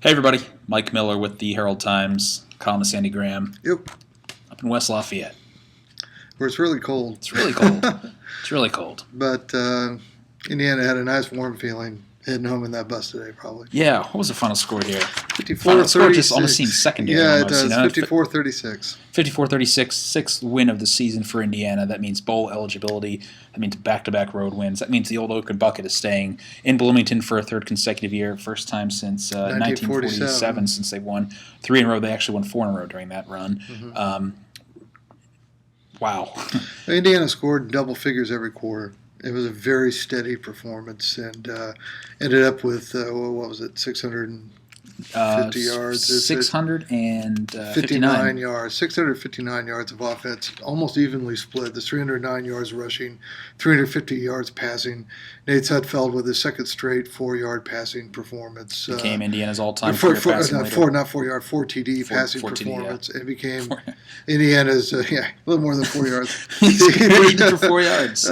Hey everybody, Mike Miller with the Herald Times, columnist Andy Graham, Yep, up in West Lafayette. where it's really cold. It's really cold. It's really cold. But Indiana had a nice warm feeling heading home in that bus today, probably. Yeah, what was the final score here? 54-36. Final score just almost seems secondary. Yeah, almost, it does. 54-36. 54-36, sixth win of the season for Indiana. That means bowl eligibility. That means back-to-back road wins. That means the old Oaken Bucket is staying in Bloomington for a third consecutive year. First time since 1947 since they've won 3 in a row. They actually won 4 in a row during that run. Mm-hmm. Wow. Indiana scored double figures every quarter. It was a very steady performance and ended up with, 650 yards. 659 yards. 659 yards of offense, almost evenly split. The 309 yards rushing, 350 yards passing. Nate Sudfeld with his second straight 4-yard passing performance. Became Indiana's all-time four passing leader. 4 TD passing performance. It became Indiana's, a little more than 4 yards. He's for 4 yards.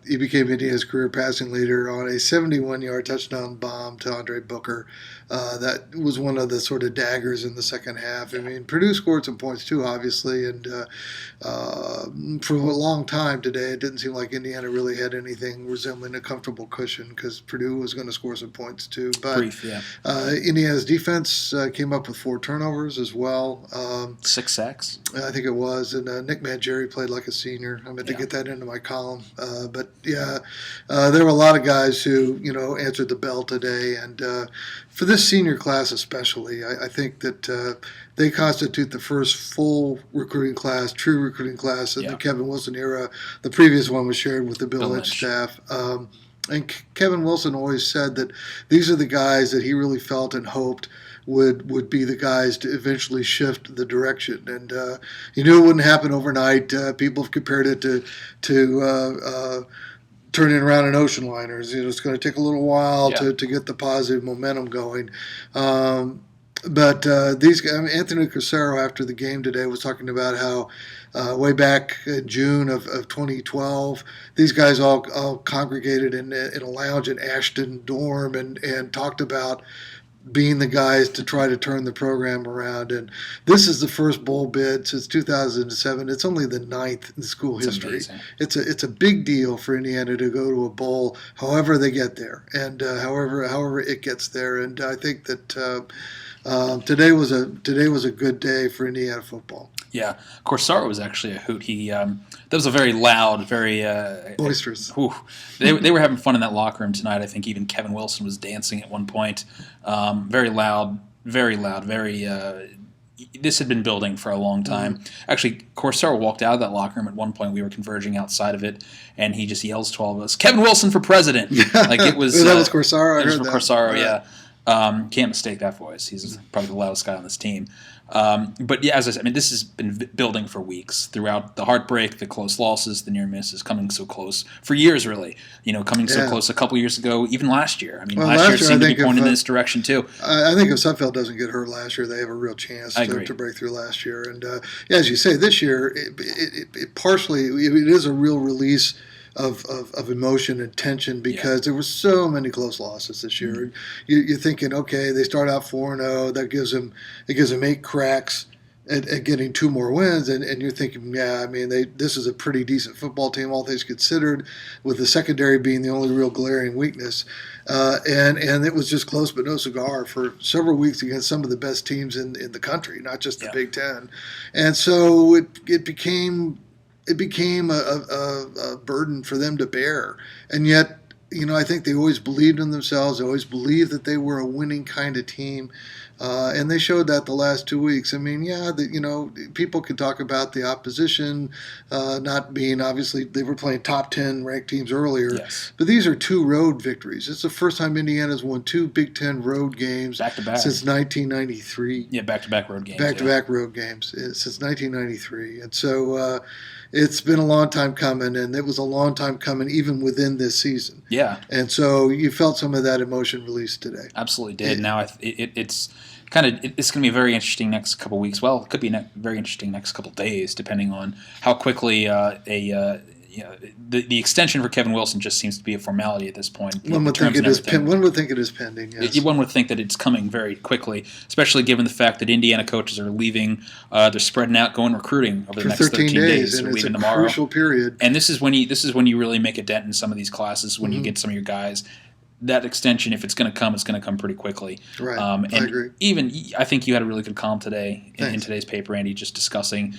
He became Indiana's career passing leader on a 71-yard touchdown bomb to Andre Booker. That was one of the sort of daggers in the second half. I mean, Purdue scored some points too, obviously, and for a long time today, it didn't seem like Indiana really had anything resembling a comfortable cushion because Purdue was going to score some points too. But Indiana's defense came up with 4 turnovers as well. 6 sacks. I think it was, and Nick Mangieri played like a senior. I meant to get that into my column, there were a lot of guys who answered the bell today, and for this senior class especially, I think that they constitute the first full recruiting class, true recruiting class in the Kevin Wilson era. The previous one was shared with the Bill Lynch staff. And Kevin Wilson always said that these are the guys that he really felt and hoped would be the guys to eventually shift the direction. And he knew it wouldn't happen overnight. People have compared it to turning around an ocean liner. It's going to take a little while to get the positive momentum going. But these guys, Anthony Crucero, after the game today, was talking about how way back in June of 2012, these guys all congregated in a lounge in Ashton dorm and talked about being the guys to try to turn the program around. And this is the first bowl bid since 2007. It's only the 9th in school history. Amazing. It's a big deal for Indiana to go to a bowl, however they get there, and however it gets there. And I think that today was a good day for Indiana football. Yeah, Corsaro was actually a hoot. That was a very loud, very boisterous. They were having fun in that locker room tonight. I think even Kevin Wilson was dancing at one point. Very loud, very loud, very. This had been building for a long time. Mm-hmm. Actually, Corsaro walked out of that locker room at one point. We were converging outside of it, and he just yells to all of us, "Kevin Wilson for president!" Like it was. That was Corsaro. It was Corsaro. Yeah. Can't mistake that voice. He's probably the loudest guy on this team. But yeah, as I said, this has been building for weeks throughout the heartbreak, the close losses, the near misses, coming so close for years, really. Coming so close a couple years ago, even last year. Last year it seemed to be pointing in this direction too. I think if Sudfeld doesn't get hurt last year, they have a real chance to break through last year. And as you say, this year, it partially it is a real release of emotion and tension because there were so many close losses this year. Mm-hmm. You're thinking, okay, they start out 4-0. That gives them 8 cracks at getting 2 more wins, and you're thinking, this is a pretty decent football team, all things considered, with the secondary being the only real glaring weakness. And it was just close but no cigar for several weeks against some of the best teams in the country, not just the Big Ten. And so it became a burden for them to bear. And yet, I think they always believed in themselves. They always believed that they were a winning kind of team. And they showed that the last 2 weeks. People can talk about the opposition not being, obviously, they were playing top 10 ranked teams earlier. Yes. But these are 2 road victories. It's the first time Indiana's won 2 Big Ten road games back-to-back since 1993. Yeah, back-to-back road games. Back-to-back road games since 1993. And so it's been a long time coming, and it was a long time coming even within this season. Yeah. And so you felt some of that emotion released today. Absolutely did. Now it's going to be a very interesting next couple weeks. Well, it could be very interesting next couple days, depending on how quickly the extension for Kevin Wilson just seems to be a formality at this point. One would think it is pending. Yes. One would think that it's coming very quickly, especially given the fact that Indiana coaches are leaving. They're spreading out, going recruiting over the next 13 days. And they're it's leaving a tomorrow. Crucial period. And this is when you really make a dent in some of these classes when you get some of your guys. That extension, if it's going to come, it's going to come pretty quickly. Right. And I agree. I think you had a really good column today in today's paper, Andy, just discussing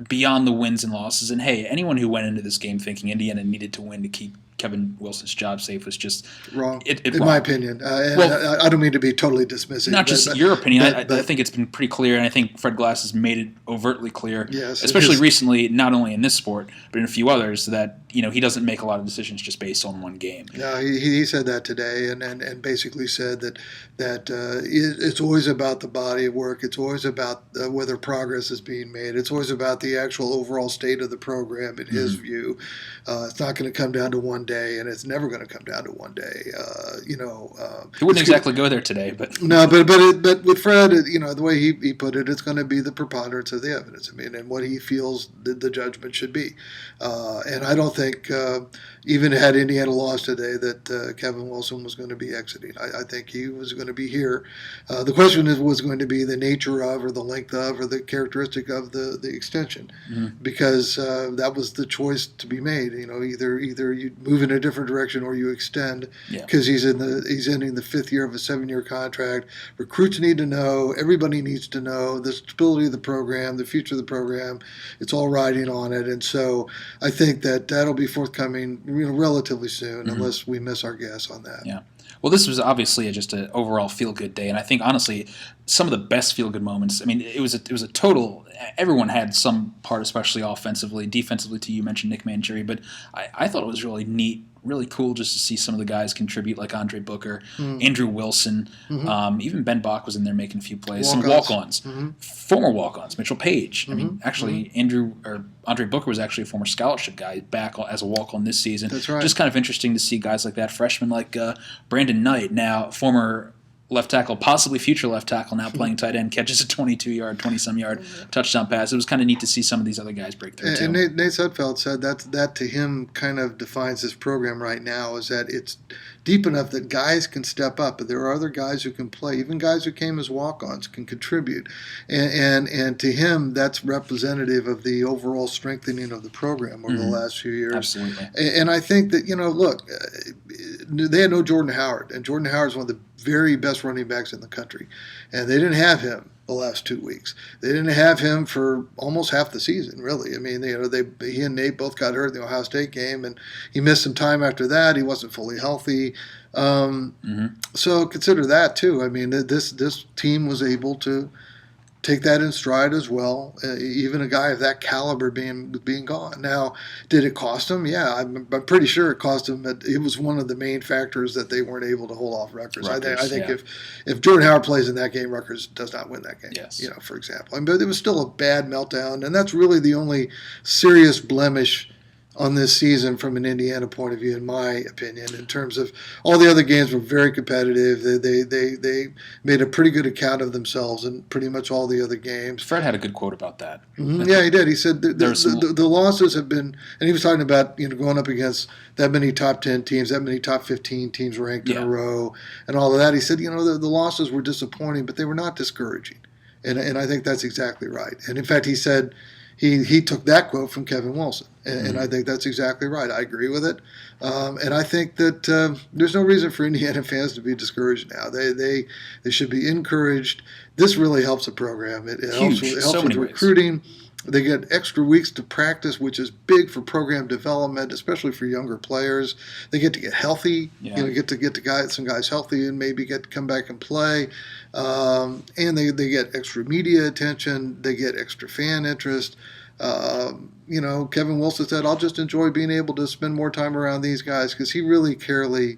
beyond the wins and losses. And hey, anyone who went into this game thinking Indiana needed to win to keep Kevin Wilson's job safe was just wrong. In my opinion. I don't mean to be totally dismissive. Not just your opinion. I think it's been pretty clear, and I think Fred Glass has made it overtly clear, especially recently, not only in this sport, but in a few others, that he doesn't make a lot of decisions just based on one game. No, he said that today, and basically said that it's always about the body of work. It's always about whether progress is being made. It's always about the actual overall state of the program, in his view. It's not going to come down to one day, and it's never going to come down to one day. He wouldn't exactly go there today, but no, but with Fred, the way he put it, it's going to be the preponderance of the evidence. I mean, and what he feels the judgment should be. And I don't think even had Indiana lost today that Kevin Wilson was going to be exiting. I think he was going to be here. The question was going to be the nature of, or the length of, or the characteristic of the extension, because that was the choice to be made. Either you move in a different direction or you extend, because he's ending the 5th year of a 7-year contract. Recruits need to know. Everybody needs to know the stability of the program, the future of the program. It's all riding on it, and so I think that'll be forthcoming relatively soon, unless we miss our guess on that. Yeah. Well, this was obviously just an overall feel-good day, and I think honestly, some of the best feel-good moments. I mean, it was a total. Everyone had some part, especially offensively, defensively. Too, you mentioned Nick Mancheri, but I thought it was really neat, really cool just to see some of the guys contribute, like Andre Booker, Andrew Wilson, even Ben Bach was in there making a few plays. Some walk-ons, former walk-ons, Mitchell Page. I mean, actually, Andre Booker was actually a former scholarship guy back as a walk-on this season. That's right. Just kind of interesting to see guys like that, freshmen like Brandon Knight, now former left tackle, possibly future left tackle, now playing tight end, catches a 20-some yard touchdown pass. It was kind of neat to see some of these other guys break through too. And Nate Sudfeld said that to him kind of defines this program right now, is that it's deep enough that guys can step up, but there are other guys who can play. Even guys who came as walk-ons can contribute, and to him, that's representative of the overall strengthening of the program over the last few years. Absolutely. And I think that look, they had no Jordan Howard, and Jordan Howard is one of the very best running backs in the country, and they didn't have him the last 2 weeks. They didn't have him for almost half the season, really. I mean, he and Nate both got hurt in the Ohio State game, and he missed some time after that. He wasn't fully healthy. So consider that too. I mean, this team was able to take that in stride as well. Even a guy of that caliber being gone. Now, did it cost him? Yeah, I'm pretty sure it cost him. It was one of the main factors that they weren't able to hold off Rutgers. I think if Jordan Howard plays in that game, Rutgers does not win that game. Yes. For example, but it was still a bad meltdown, and that's really the only serious blemish on this season from an Indiana point of view, in my opinion. In terms of all the other games were very competitive. They made a pretty good account of themselves in pretty much all the other games. Fred had a good quote about that. Yeah, he did. He said the losses have been, and he was talking about going up against that many top 10 teams, that many top 15 teams ranked in a row, and all of that. He said the losses were disappointing, but they were not discouraging, and I think that's exactly right. And in fact, he said. He took that quote from Kevin Wilson, and I think that's exactly right. I agree with it, and I think that there's no reason for Indiana fans to be discouraged now. They should be encouraged. This really helps the program. It helps with recruiting. They get extra weeks to practice, which is big for program development, especially for younger players. They get to get healthy. Get some guys healthy and maybe get to come back and play. And they get extra media attention. They get extra fan interest. Kevin Wilson said, "I'll just enjoy being able to spend more time around these guys," because he really clearly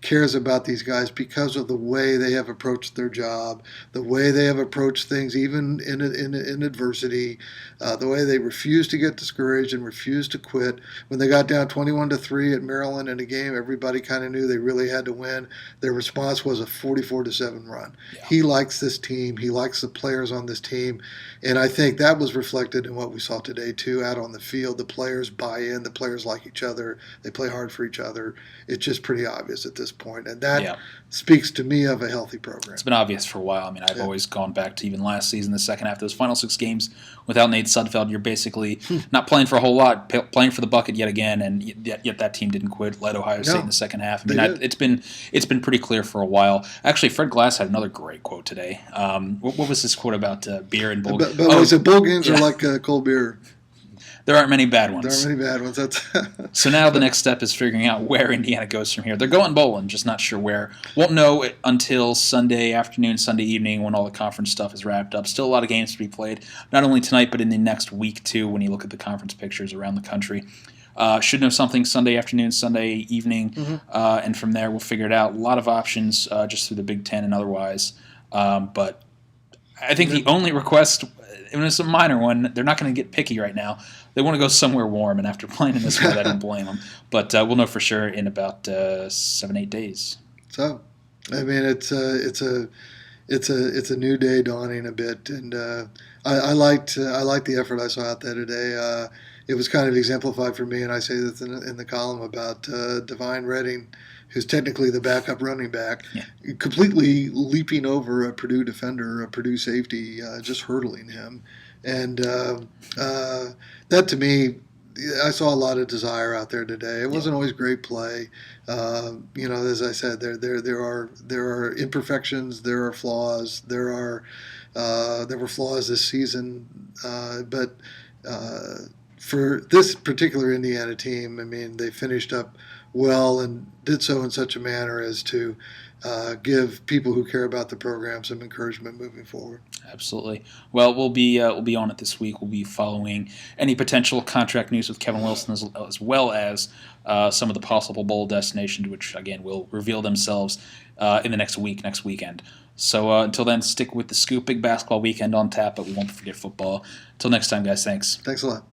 cares about these guys because of the way they have approached their job, the way they have approached things, even in adversity, the way they refuse to get discouraged and refuse to quit. When they got down 21-3 at Maryland in a game, everybody kind of knew they really had to win. Their response was a 44-7 run. Yeah. He likes this team. He likes the players on this team, and I think that was reflected in what we saw today too. Out on the field, the players buy in. The players like each other. They play hard for each other. It's just pretty obvious at this point, and that speaks to me of a healthy program. It's been obvious for a while. I mean, I've always gone back to even last season, the second half, those final 6 games without Nate Sudfeld. You're basically not playing for a whole lot, playing for the bucket yet again, and yet that team didn't quit. Led Ohio State in the second half. I mean, it's been pretty clear for a while. Actually, Fred Glass had another great quote today. What was this quote about beer and bowl? But was it bowl games are like cold beer? There aren't many bad ones. There aren't many bad ones. That's so now the next step is figuring out where Indiana goes from here. They're going bowling, just not sure where. Won't know until Sunday afternoon, Sunday evening when all the conference stuff is wrapped up. Still a lot of games to be played, not only tonight but in the next week too when you look at the conference pictures around the country. Should know something Sunday afternoon, Sunday evening, and from there we'll figure it out. A lot of options just through the Big Ten and otherwise. But I think the only request, and it's a minor one, they're not going to get picky right now. They want to go somewhere warm, and after playing in this weather, I don't blame them. But we'll know for sure in about 7-8 days. So, I mean, it's a new day dawning a bit, and I liked the effort I saw out there today. It was kind of exemplified for me, and I say this in the column about Divine Redding, who's technically the backup running back, completely leaping over a Purdue defender, a Purdue safety, just hurdling him. And that to me, I saw a lot of desire out there today. It wasn't always great play. As I said, there are imperfections, there are flaws, there were flaws this season, but for this particular Indiana team, I mean, they finished up well and did so in such a manner as to give people who care about the program some encouragement moving forward. Absolutely. Well, we'll be on it this week. We'll be following any potential contract news with Kevin Wilson as well as some of the possible bowl destinations, which again will reveal themselves in the next weekend. So until then, stick with the scoop. Big basketball weekend on tap, but we won't forget football. Until next time, guys. Thanks. Thanks a lot.